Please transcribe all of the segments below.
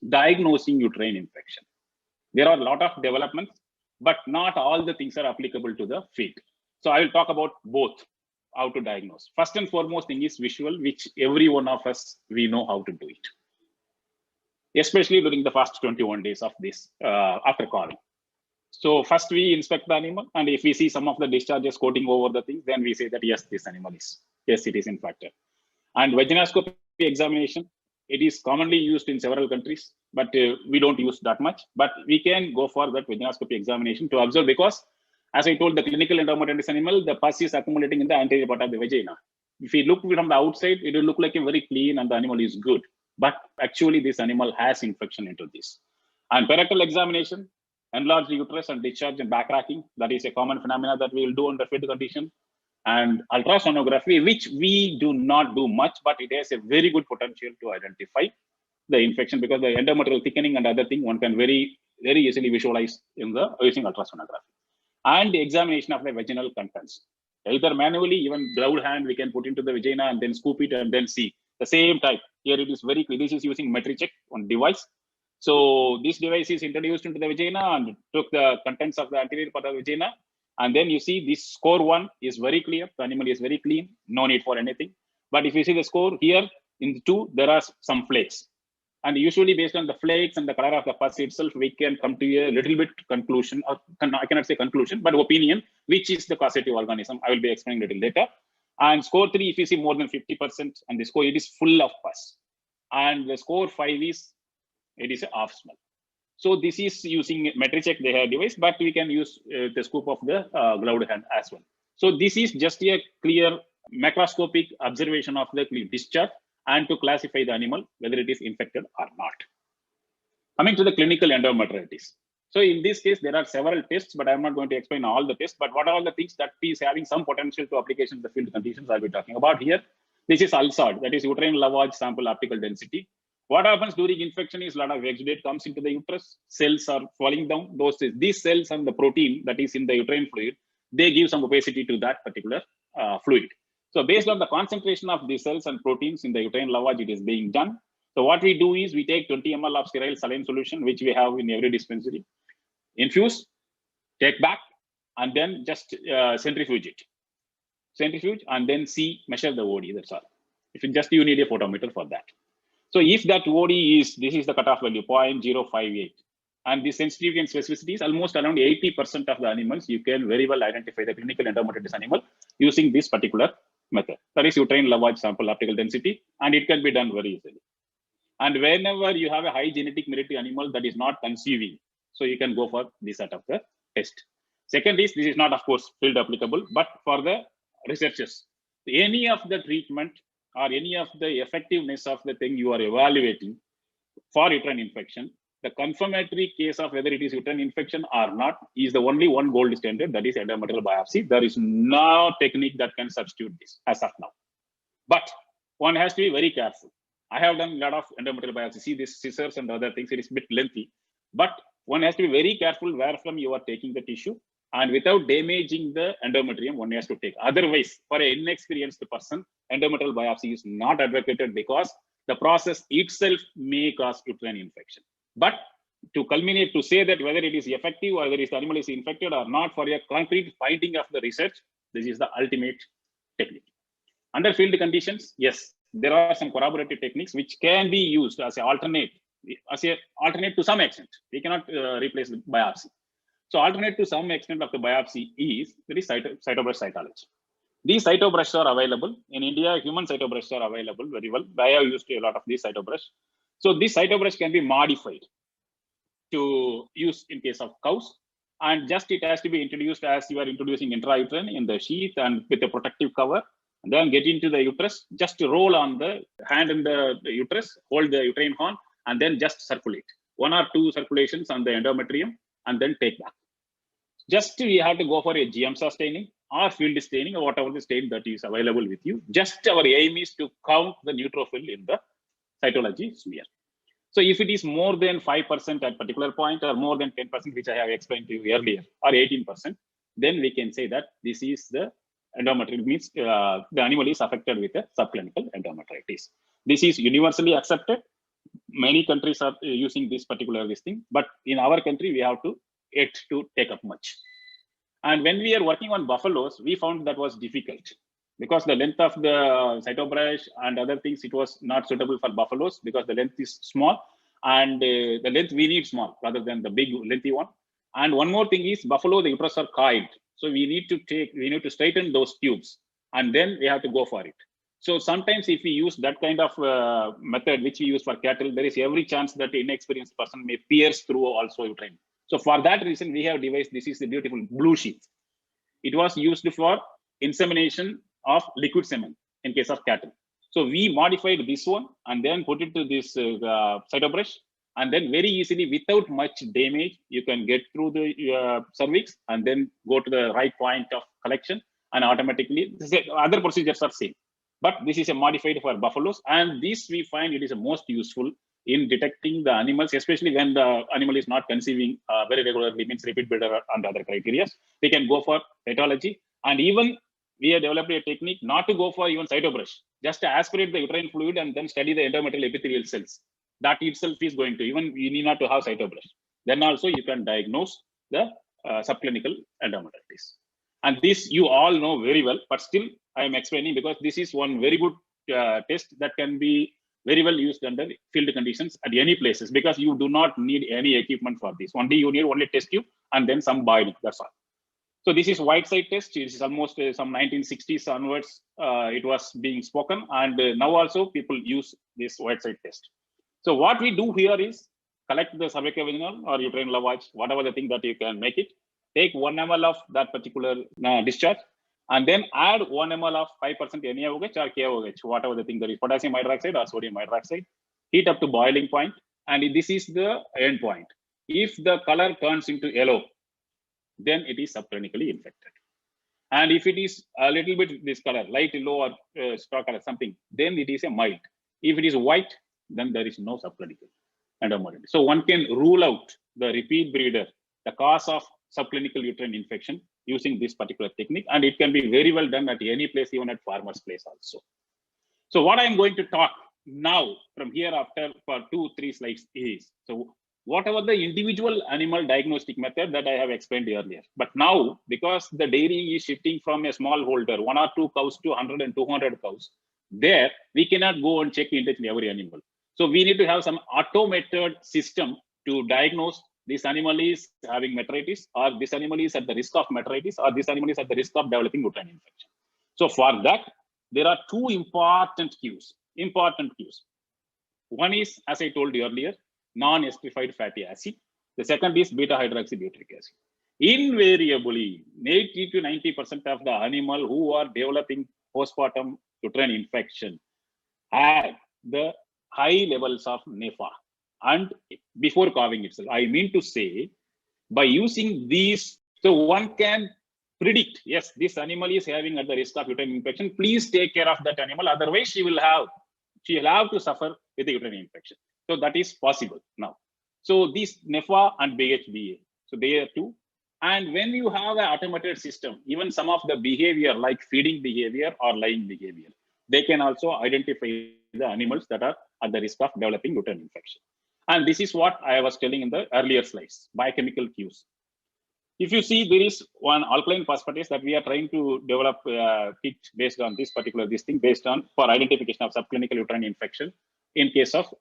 diagnosing uterine infection. There are a lot of developments, but not all the things are applicable to the field. So I will talk about both, how to diagnose. First and foremost thing is visual, which every one of us, we know how to do it, especially during the first 21 days of this, after calling. So first we inspect the animal, and if we see some of the discharges coating over the things, then we say that yes, this animal is, yes, it is infected. And vaginoscopy examination, it is commonly used in several countries, but we don't use that much. But we can go for that vaginoscopy examination to observe, because as I told, the clinical endometritis animal, the pus is accumulating in the anterior part of the vagina. If we look from the outside, it will look like a very clean and the animal is good. But actually this animal has infection into this. And perectal examination, enlarged uterus and discharge and back racking, that is a common phenomena that we will do under field condition. And ultrasonography, which we do not do much, but it has a very good potential to identify the infection, because the endometrial thickening and other thing one can very easily visualize in the using ultrasonography. And the examination of the vaginal contents, either manually, even gloved hand, we can put into the vagina and then scoop it and then see the same type. Here it is very clear. This is using Metricheck on device. So this device is introduced into the vagina and took the contents of the anterior part of the vagina. And then you see this score 1 is very clear. The animal is very clean. No need for anything. But if you see the score here in the 2, there are some flakes. And usually based on the flakes and the color of the pus itself, we can come to a little bit conclusion, or I cannot say conclusion, but opinion, which is the causative organism. I will be explaining a little later. And score 3, if you see more than 50%, and the score, it is full of pus. And the score 5 is, it is off smell. So this is using Metricheck, they have device, but we can use the scoop of the gloved hand as well. So this is just a clear macroscopic observation of the discharge and to classify the animal, whether it is infected or not. Coming to the clinical endometritis. So in this case, there are several tests, but I'm not going to explain all the tests, but what are all the things that is having some potential to application in the field conditions I'll be talking about here. This is ULSAD, that is uterine lavage sample optical density. What happens during infection is a lot of exudate comes into the uterus, cells are falling down. These cells and the protein that is in the uterine fluid, they give some opacity to that particular fluid. So based on the concentration of these cells and proteins in the uterine lavage, it is being done. So what we do is we take 20 ml of sterile saline solution, which we have in every dispensary, infuse, take back, and then just centrifuge it. Centrifuge and then measure the OD, that's all. If you need a photometer for that. So if that OD is, this is the cutoff value, 0.058. And the sensitivity and specificity is almost around 80% of the animals. You can very well identify the clinical endometritis animal using this particular method. That is uterine lavage sample optical density, and it can be done very easily. And whenever you have a high genetic merit animal that is not conceiving, so you can go for this set of the test. Second is, this is not of course field applicable, but for the researchers, any of the treatment or any of the effectiveness of the thing you are evaluating for uterine infection, the confirmatory case of whether it is uterine infection or not is the only one gold standard, that is endometrial biopsy. There is no technique that can substitute this as of now. But one has to be very careful. I have done a lot of endometrial biopsy. See this scissors and other things, it is a bit lengthy. But one has to be very careful where from you are taking the tissue, and without damaging the endometrium, one has to take. Otherwise, for an inexperienced person, endometrial biopsy is not advocated because the process itself may cause uterine infection. But to culminate, to say that whether it is effective or whether the animal is infected or not for a concrete finding of the research, this is the ultimate technique. Under field conditions, yes, there are some corroborative techniques which can be used as an alternate to some extent. We cannot replace the biopsy. So alternate to some extent of the biopsy is cytobrush cytology. These cytobrushes are available in India. Human cytobrushes are available very well. I have used a lot of these cytobrush. So this cytobrush can be modified to use in case of cows, and just it has to be introduced as you are introducing intrauterine in the sheath and with a protective cover, and then get into the uterus, just roll on the hand in the uterus, hold the uterine horn, and then just circulate 1 or 2 circulations on the endometrium, and then take back. Just we have to go for a GMSA staining or field staining or whatever the stain that is available with you. Just our aim is to count the neutrophil in the cytology smear. So if it is more than 5% at particular point or more than 10%, which I have explained to you earlier, or 18%, then we can say that this is the endometrial, means the animal is affected with a subclinical endometritis. This is universally accepted. Many countries are using this particular thing, but in our country we have to yet to take up much. And when we are working on buffaloes, we found that was difficult because the length of the cytobrush and other things, it was not suitable for buffaloes because the length is small, and the length we need small rather than the big lengthy one. And one more thing is buffalo, the uterus are coiled, so we need to straighten those tubes, and then we have to go for it. So sometimes if we use that kind of method which we use for cattle, there is every chance that inexperienced person may pierce through also uterine. So for that reason, we have devised, this is the beautiful blue sheath. It was used for insemination of liquid semen in case of cattle. So we modified this one and then put it to this cytobrush, and then very easily, without much damage, you can get through the cervix and then go to the right point of collection, and automatically other procedures are same. But this is a modified for buffaloes, and this we find it is the most useful in detecting the animals, especially when the animal is not conceiving very regularly, means repeat breeder and other criteria. We can go for cytology, and even we have developed a technique not to go for even cytobrush, just to aspirate the uterine fluid and then study the endometrial epithelial cells. That itself is going to, even you need not to have cytobrush. Then also you can diagnose the subclinical endometritis. And this you all know very well, but still I am explaining because this is one very good test that can be very well used under field conditions at any places, because you do not need any equipment for this. Only you need only test tube and then some binding, that's all. So this is Whiteside test. It is almost some 1960s onwards it was being spoken, and now also people use this Whiteside test. So what we do here is collect the cervicovaginal or uterine lavage, whatever the thing that you can make it, take 1 ml of that particular discharge, and then add 1 ml of 5% NaOH or KOH, whatever the thing that is, potassium hydroxide or sodium hydroxide, heat up to boiling point, and this is the end point. If the color turns into yellow, then it is subclinically infected. And if it is a little bit this color, light yellow or straw color something, then it is a mild. If it is white, then there is no subclinical endometritis. So one can rule out the repeat breeder, the cause of subclinical uterine infection using this particular technique, and it can be very well done at any place, even at farmer's place also. So what I am going to talk now from here after for 2-3 slides is, so whatever the individual animal diagnostic method that I have explained earlier, but now because the dairying is shifting from a small holder, 1 or 2 cows to 100 and 200 cows, there we cannot go and check intention every animal. So we need to have some automated system to diagnose this animal is having metritis, or this animal is at the risk of metritis, or this animal is at the risk of developing uterine infection. So for that, there are 2 important cues. One is, as I told you earlier, non-esterified fatty acid. The second is beta-hydroxybutyric acid. Invariably, 80 to 90% of the animal who are developing postpartum uterine infection have the high levels of NEFA. And before calving itself, I mean to say, by using these, so one can predict, yes, this animal is having at the risk of uterine infection, please take care of that animal, otherwise she will have to suffer with the uterine infection. So that is possible now. So these NEFA and BHBA, so they are 2. And when you have an automated system, even some of the behavior like feeding behavior or lying behavior, they can also identify the animals that are at the risk of developing uterine infection. And this is what I was telling in the earlier slides, biochemical cues. If you see, there is one alkaline phosphatase that we are trying to develop kit based on this particular thing, based on for identification of subclinical uterine infection in case of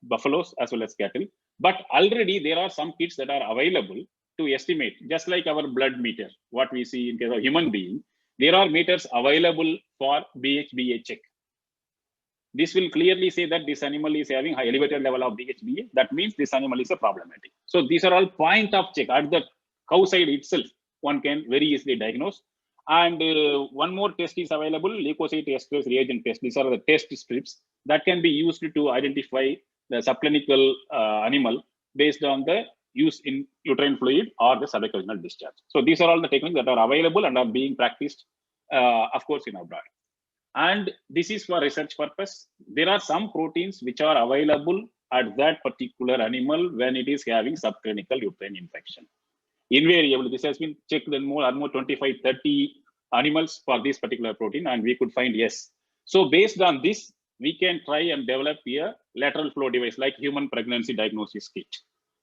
buffaloes as well as cattle. But already there are some kits that are available to estimate, just like our blood meter, what we see in case of human being, there are meters available for BHBA check. This will clearly say that this animal is having high elevated level of BHBA. That means this animal is a problematic. So these are all point of check at the cow side itself. One can very easily diagnose. And one more test is available, leukocyte esterase reagent test. These are the test strips that can be used to identify the subclinical animal based on the use in uterine fluid or the cervicovaginal discharge. So these are all the techniques that are available and are being practiced, of course, in abroad. And this is for research purpose. There are some proteins which are available at that particular animal when it is having subclinical uterine infection. Invariably, this has been checked in more 25-30 animals for this particular protein, and we could find yes. So based on this, we can try and develop a lateral flow device like human pregnancy diagnosis kit.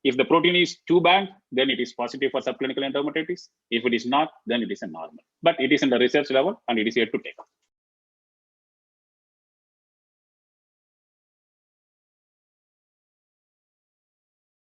If the protein is too bad, then it is positive for subclinical endometritis. If it is not, then it is a normal. But it is in the research level and it is yet to take up.